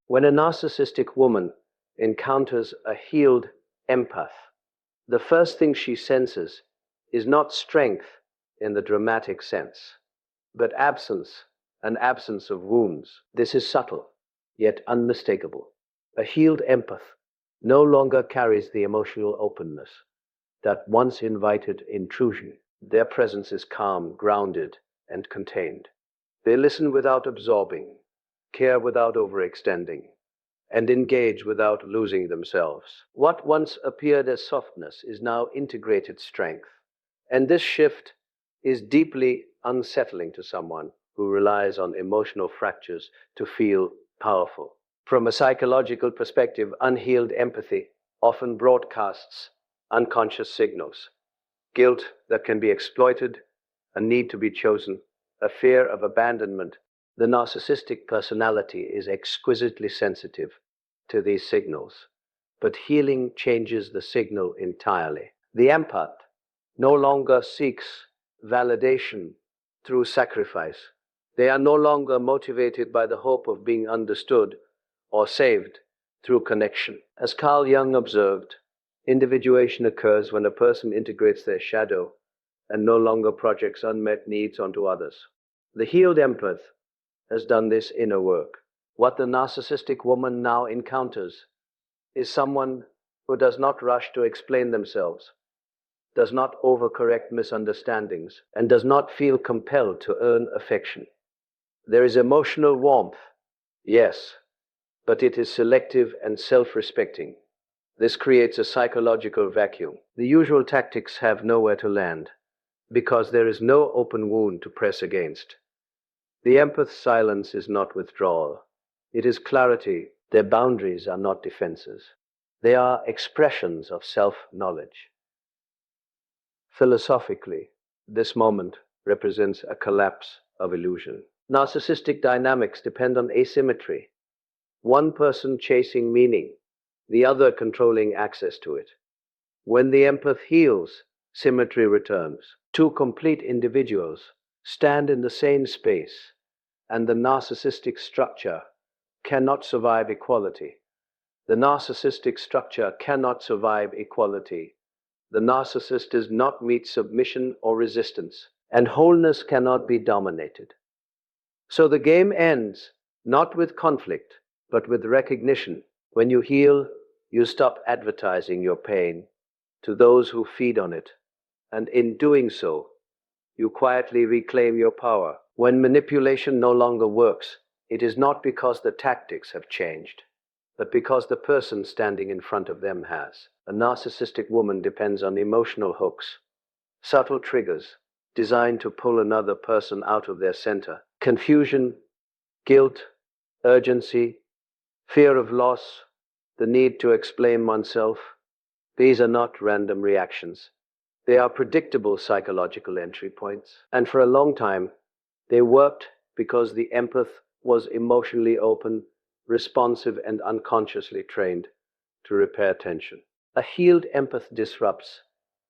When a narcissistic woman encounters a healed empath, the first thing she senses is not strength in the dramatic sense, but absence, an absence of wounds. This is subtle, yet unmistakable. A healed empath no longer carries the emotional openness that once invited intrusion. Their presence is calm, grounded, and contained. They listen without absorbing, care without overextending, and engage without losing themselves. What once appeared as softness is now integrated strength. And this shift is deeply unsettling to someone who relies on emotional fractures to feel powerful. From a psychological perspective, unhealed empathy often broadcasts unconscious signals: guilt that can be exploited, a need to be chosen, a fear of abandonment. The narcissistic personality is exquisitely sensitive to these signals, but healing changes the signal entirely. The empath no longer seeks validation through sacrifice. They are no longer motivated by the hope of being understood or saved through connection. As Carl Jung observed, individuation occurs when a person integrates their shadow and no longer projects unmet needs onto others. The healed empath has done this inner work. What the narcissistic woman now encounters is someone who does not rush to explain themselves, does not overcorrect misunderstandings, and does not feel compelled to earn affection. There is emotional warmth, yes, but it is selective and self-respecting. This creates a psychological vacuum. The usual tactics have nowhere to land because there is no open wound to press against. The empath's silence is not withdrawal. It is clarity. Their boundaries are not defenses. They are expressions of self-knowledge. Philosophically, this moment represents a collapse of illusion. Narcissistic dynamics depend on asymmetry. One person chasing meaning, the other controlling access to it. When the empath heals, symmetry returns. Two complete individuals stand in the same space, and the narcissistic structure cannot survive equality. The narcissistic structure cannot survive equality. The narcissist does not meet submission or resistance, and wholeness cannot be dominated. So the game ends not with conflict, but with recognition. When you heal, you stop advertising your pain to those who feed on it, and in doing so, you quietly reclaim your power. When manipulation no longer works, it is not because the tactics have changed, but because the person standing in front of them has. A narcissistic woman depends on emotional hooks, subtle triggers designed to pull another person out of their center. Confusion, guilt, urgency, fear of loss, the need to explain oneself. These are not random reactions. They are predictable psychological entry points. And for a long time, they worked because the empath was emotionally open, responsive, and unconsciously trained to repair tension. A healed empath disrupts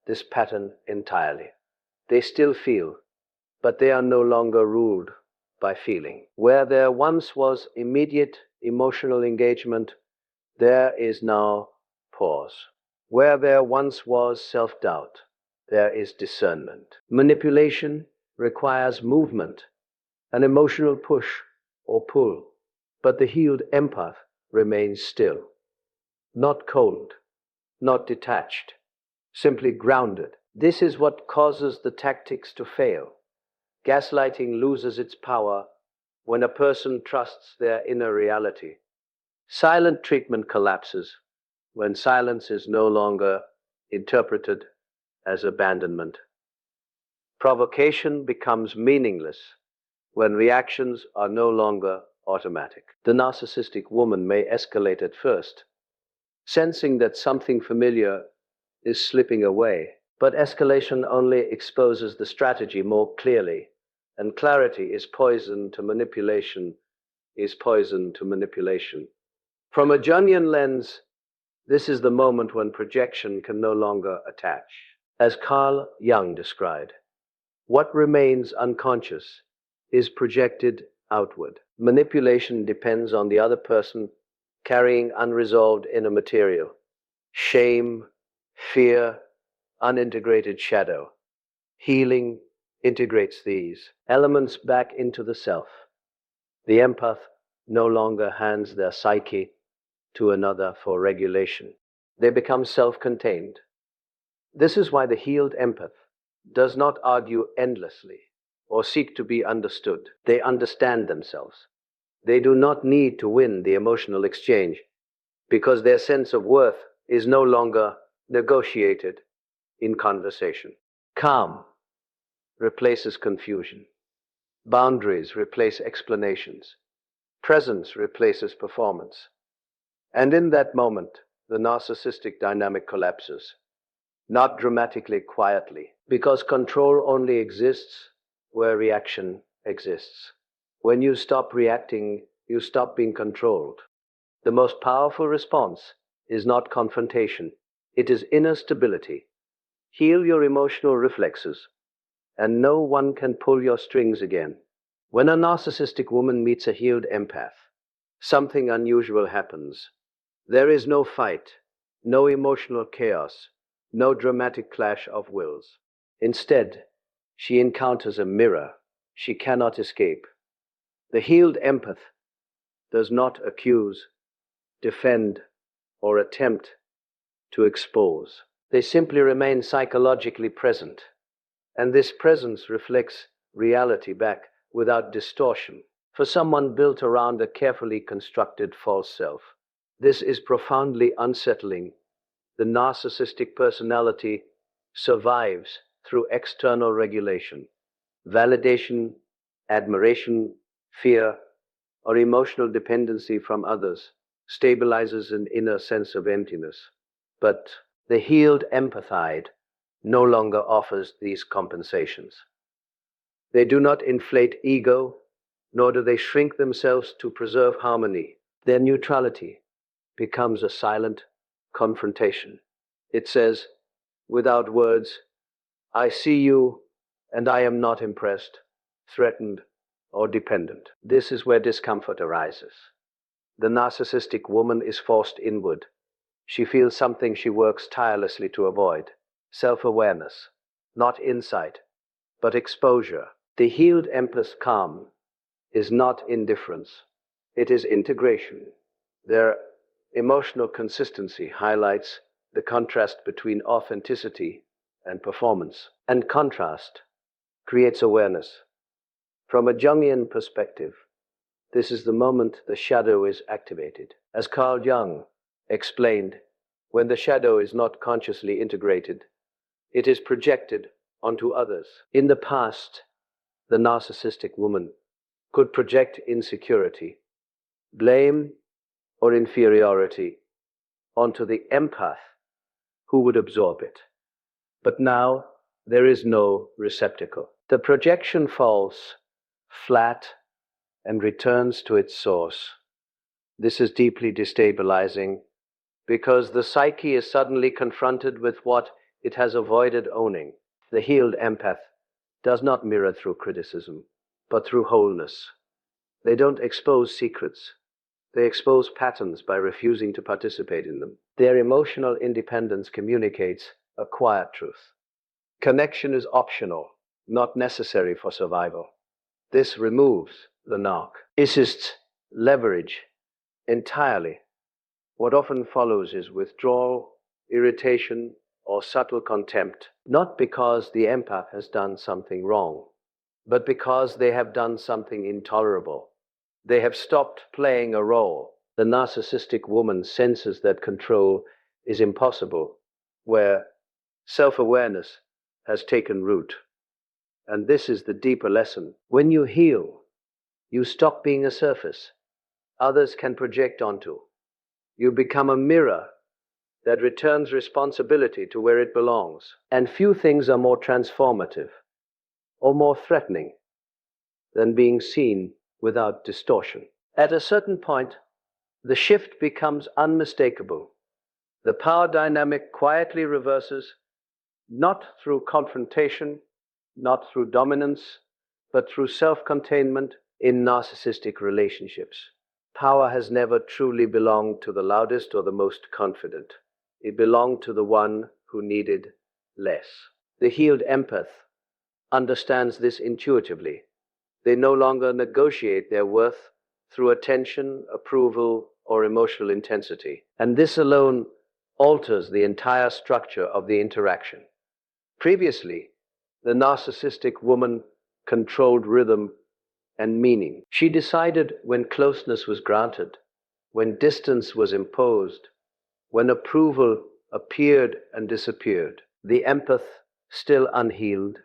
this pattern entirely. They still feel, but they are no longer ruled by feeling. Where there once was immediate emotional engagement, there is now pause. Where there once was self-doubt, there is discernment. Manipulation requires movement, an emotional push or pull, but the healed empath remains still, not cold, not detached, simply grounded. This is what causes the tactics to fail. Gaslighting loses its power when a person trusts their inner reality. Silent treatment collapses when silence is no longer interpreted as abandonment. Provocation becomes meaningless when reactions are no longer automatic. The narcissistic woman may escalate at first, sensing that something familiar is slipping away, but escalation only exposes the strategy more clearly, and clarity is poison to manipulation, is poison to manipulation. From a Jungian lens, this is the moment when projection can no longer attach. As Carl Jung described, what remains unconscious is projected outward. Manipulation depends on the other person carrying unresolved inner material, shame, fear, unintegrated shadow. Healing integrates these elements back into the self. The empath no longer hands their psyche to another for regulation. They become self-contained. This is why the healed empath does not argue endlessly or seek to be understood. They understand themselves. They do not need to win the emotional exchange because their sense of worth is no longer negotiated in conversation. Calm replaces confusion. Boundaries replace explanations. Presence replaces performance. And in that moment, the narcissistic dynamic collapses. Not dramatically, quietly, because control only exists where reaction exists. When you stop reacting, you stop being controlled. The most powerful response is not confrontation, it is inner stability. Heal your emotional reflexes, and no one can pull your strings again. When a narcissistic woman meets a healed empath, something unusual happens. There is no fight, no emotional chaos, no dramatic clash of wills. Instead, she encounters a mirror she cannot escape. The healed empath does not accuse, defend, or attempt to expose. They simply remain psychologically present, and this presence reflects reality back without distortion. For someone built around a carefully constructed false self, this is profoundly unsettling. The narcissistic personality survives through external regulation, validation, admiration, fear, or emotional dependency from others stabilizes an inner sense of emptiness. But the healed empathide no longer offers these compensations. They do not inflate ego, nor do they shrink themselves to preserve harmony. Their neutrality becomes a silent confrontation. It says, without words, I see you, and I am not impressed, threatened, or dependent. This is where discomfort arises. The narcissistic woman is forced inward. She feels something she works tirelessly to avoid: self-awareness, not insight, but exposure. The healed empath's calm is not indifference, it is integration. Their emotional consistency highlights the contrast between authenticity and performance, and contrast creates awareness. From a Jungian perspective, this is the moment the shadow is activated. As Carl Jung explained, when the shadow is not consciously integrated, it is projected onto others. In the past, the narcissistic woman could project insecurity, blame, or inferiority onto the empath who would absorb it. But now there is no receptacle. The projection falls flat and returns to its source. This is deeply destabilizing because the psyche is suddenly confronted with what it has avoided owning. The healed empath does not mirror through criticism, but through wholeness. They don't expose secrets. They expose patterns by refusing to participate in them. Their emotional independence communicates a quiet truth. Connection is optional, not necessary for survival. This removes the narcissists leverage entirely. What often follows is withdrawal, irritation, or subtle contempt, not because the empath has done something wrong, but because they have done something intolerable. They have stopped playing a role. The narcissistic woman senses that control is impossible, where self-awareness has taken root. And this is the deeper lesson. When you heal, you stop being a surface others can project onto. You become a mirror that returns responsibility to where it belongs. And few things are more transformative or more threatening than being seen without distortion. At a certain point, the shift becomes unmistakable. The power dynamic quietly reverses, not through confrontation, not through dominance, but through self-containment in narcissistic relationships. Power has never truly belonged to the loudest or the most confident. It belonged to the one who needed less. The healed empath understands this intuitively. They no longer negotiate their worth through attention, approval, or emotional intensity. And this alone alters the entire structure of the interaction. Previously, the narcissistic woman controlled rhythm and meaning. She decided when closeness was granted, when distance was imposed, when approval appeared and disappeared. The empath, still unhealed,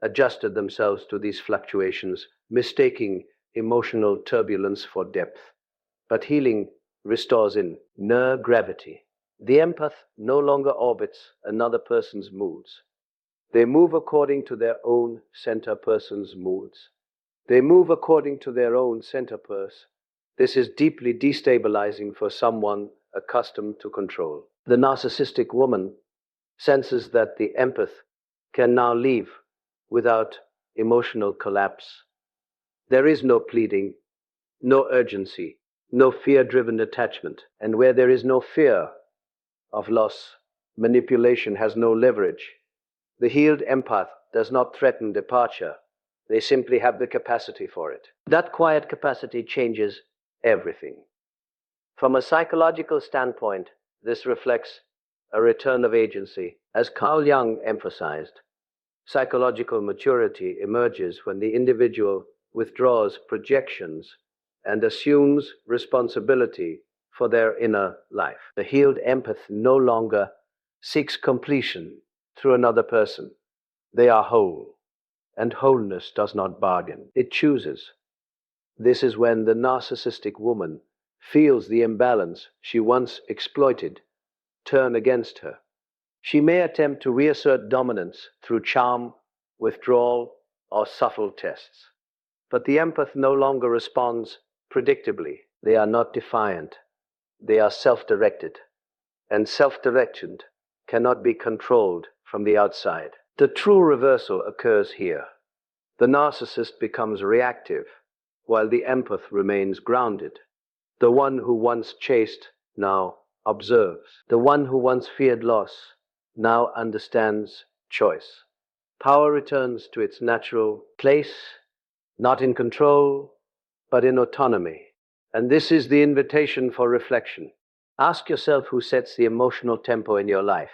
adjusted themselves to these fluctuations, mistaking emotional turbulence for depth. But healing restores inner gravity. The empath no longer orbits another person's moods. They move according to their own center person's moods. They move according to their own center purse. This is deeply destabilizing for someone accustomed to control. The narcissistic woman senses that the empath can now leave without emotional collapse. There is no pleading, no urgency, no fear-driven attachment. And where there is no fear of loss, manipulation has no leverage. The healed empath does not threaten departure. They simply have the capacity for it. That quiet capacity changes everything. From a psychological standpoint, this reflects a return of agency. As Carl Jung emphasized, psychological maturity emerges when the individual withdraws projections and assumes responsibility for their inner life. The healed empath no longer seeks completion through another person. They are whole, and wholeness does not bargain. It chooses. This is when the narcissistic woman feels the imbalance she once exploited turn against her. She may attempt to reassert dominance through charm, withdrawal, or subtle tests. But the empath no longer responds predictably. They are not defiant. They are self-directed. And self-directed cannot be controlled from the outside. The true reversal occurs here. The narcissist becomes reactive, while the empath remains grounded. The one who once chased now observes. The one who once feared loss now understands choice. Power returns to its natural place, not in control, but in autonomy. And this is the invitation for reflection. Ask yourself who sets the emotional tempo in your life.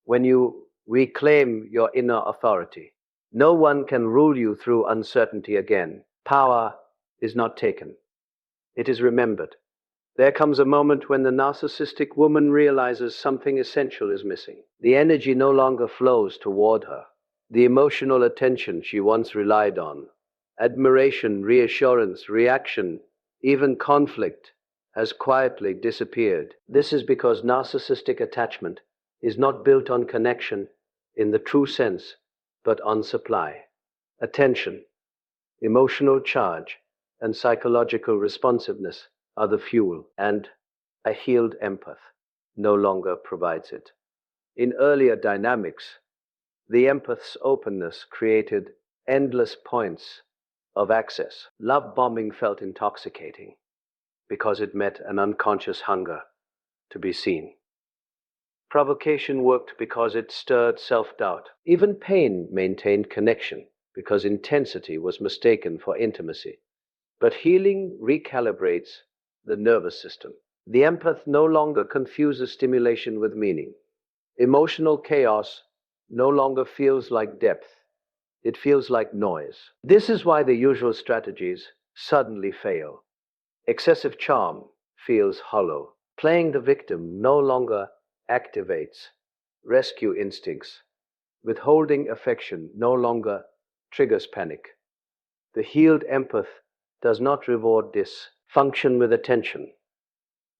When you reclaim your inner authority, no one can rule you through uncertainty again. Power is not taken. It is remembered. There comes a moment when the narcissistic woman realizes something essential is missing. The energy no longer flows toward her. The emotional attention she once relied on, admiration, reassurance, reaction, even conflict, has quietly disappeared. This is because narcissistic attachment is not built on connection in the true sense, but on supply. Attention, emotional charge, and psychological responsiveness are the fuel, and a healed empath no longer provides it. In earlier dynamics, the empath's openness created endless points of access. Love bombing felt intoxicating because it met an unconscious hunger to be seen. Provocation worked because it stirred self-doubt. Even pain maintained connection because intensity was mistaken for intimacy. But healing recalibrates the nervous system. The empath no longer confuses stimulation with meaning. Emotional chaos no longer feels like depth. It feels like noise. This is why the usual strategies suddenly fail. Excessive charm feels hollow. Playing the victim no longer activates rescue instincts. Withholding affection no longer triggers panic. The healed empath does not reward dysfunction with attention.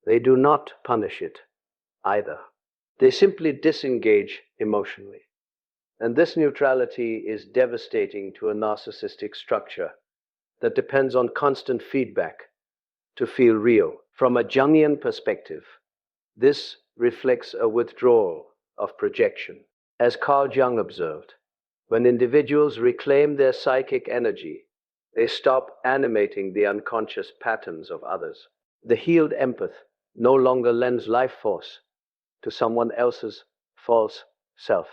They do not punish it either. They simply disengage emotionally. And this neutrality is devastating to a narcissistic structure that depends on constant feedback to feel real. From a Jungian perspective, this reflects a withdrawal of projection. As Carl Jung observed, when individuals reclaim their psychic energy, they stop animating the unconscious patterns of others. The healed empath no longer lends life force to someone else's false self.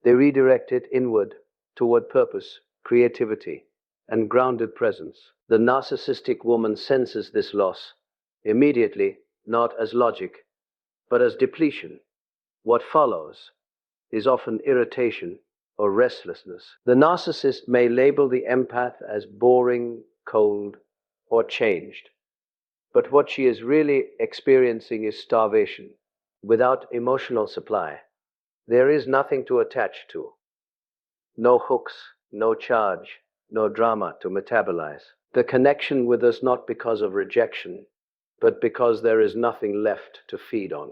They redirect it inward toward purpose, creativity, and grounded presence. The narcissistic woman senses this loss immediately, not as logic, but as depletion. What follows is often irritation or restlessness. The narcissist may label the empath as boring, cold, or changed, but what she is really experiencing is starvation. Without emotional supply, there is nothing to attach to. No hooks, no charge, no drama to metabolize. The connection with us not because of rejection, but because there is nothing left to feed on.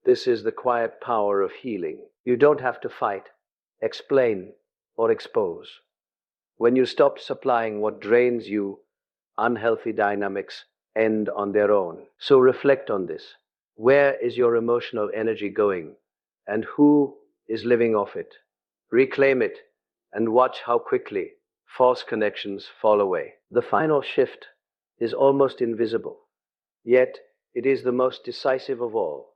This is the quiet power of healing. You don't have to fight, explain, or expose. When you stop supplying what drains you, unhealthy dynamics end on their own. So reflect on this. Where is your emotional energy going? And who is living off it? Reclaim it and watch how quickly false connections fall away. The final shift is almost invisible, yet it is the most decisive of all.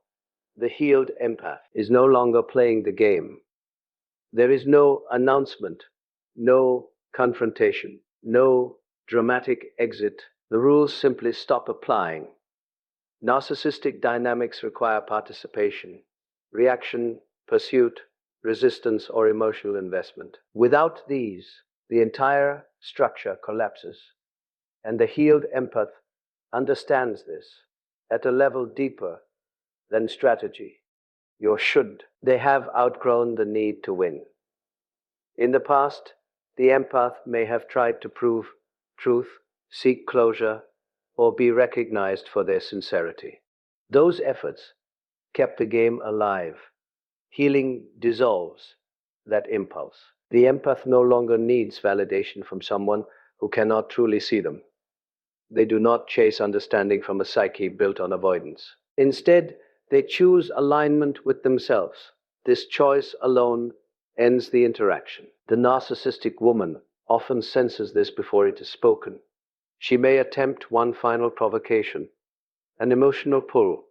The healed empath is no longer playing the game. There is no announcement, no confrontation, no dramatic exit. The rules simply stop applying. Narcissistic dynamics require participation, reaction, pursuit, resistance, or emotional investment. Without these, the entire structure collapses. And the healed empath understands this at a level deeper than strategy. Your should. They have outgrown the need to win. In the past, the empath may have tried to prove truth, seek closure, or be recognized for their sincerity. Those efforts kept the game alive. Healing dissolves that impulse. The empath no longer needs validation from someone who cannot truly see them. They do not chase understanding from a psyche built on avoidance. Instead, they choose alignment with themselves. This choice alone ends the interaction. The narcissistic woman often senses this before it is spoken. She may attempt one final provocation, an emotional pull,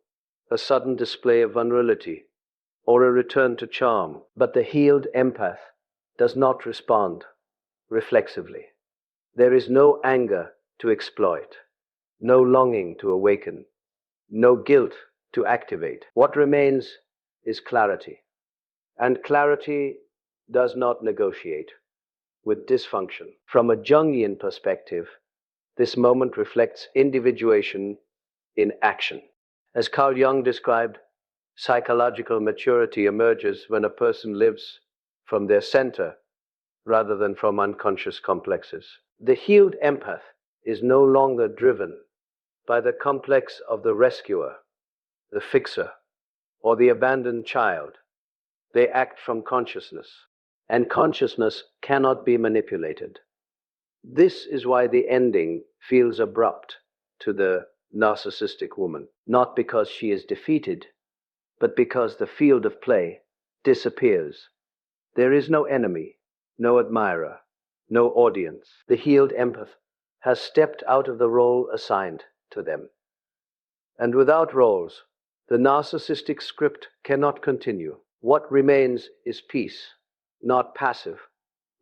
a sudden display of vulnerability, or a return to charm. But the healed empath does not respond reflexively. There is no anger to exploit, no longing to awaken, no guilt to activate. What remains is clarity. And clarity does not negotiate with dysfunction. From a Jungian perspective, this moment reflects individuation in action. As Carl Jung described, psychological maturity emerges when a person lives from their center rather than from unconscious complexes. The healed empath is no longer driven by the complex of the rescuer, the fixer, or the abandoned child. They act from consciousness, and consciousness cannot be manipulated. This is why the ending feels abrupt to the narcissistic woman, not because she is defeated, but because the field of play disappears. There is no enemy, no admirer, no audience. The healed empath has stepped out of the role assigned to them. And without roles, the narcissistic script cannot continue. What remains is peace, not passive,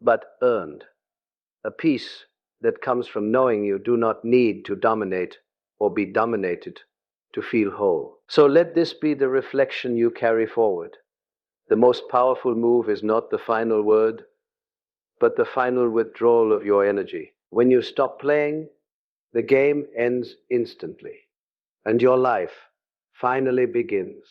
but earned. A peace that comes from knowing you do not need to dominate or be dominated to feel whole. So let this be the reflection you carry forward. The most powerful move is not the final word, but the final withdrawal of your energy. When you stop playing, the game ends instantly, and your life finally begins.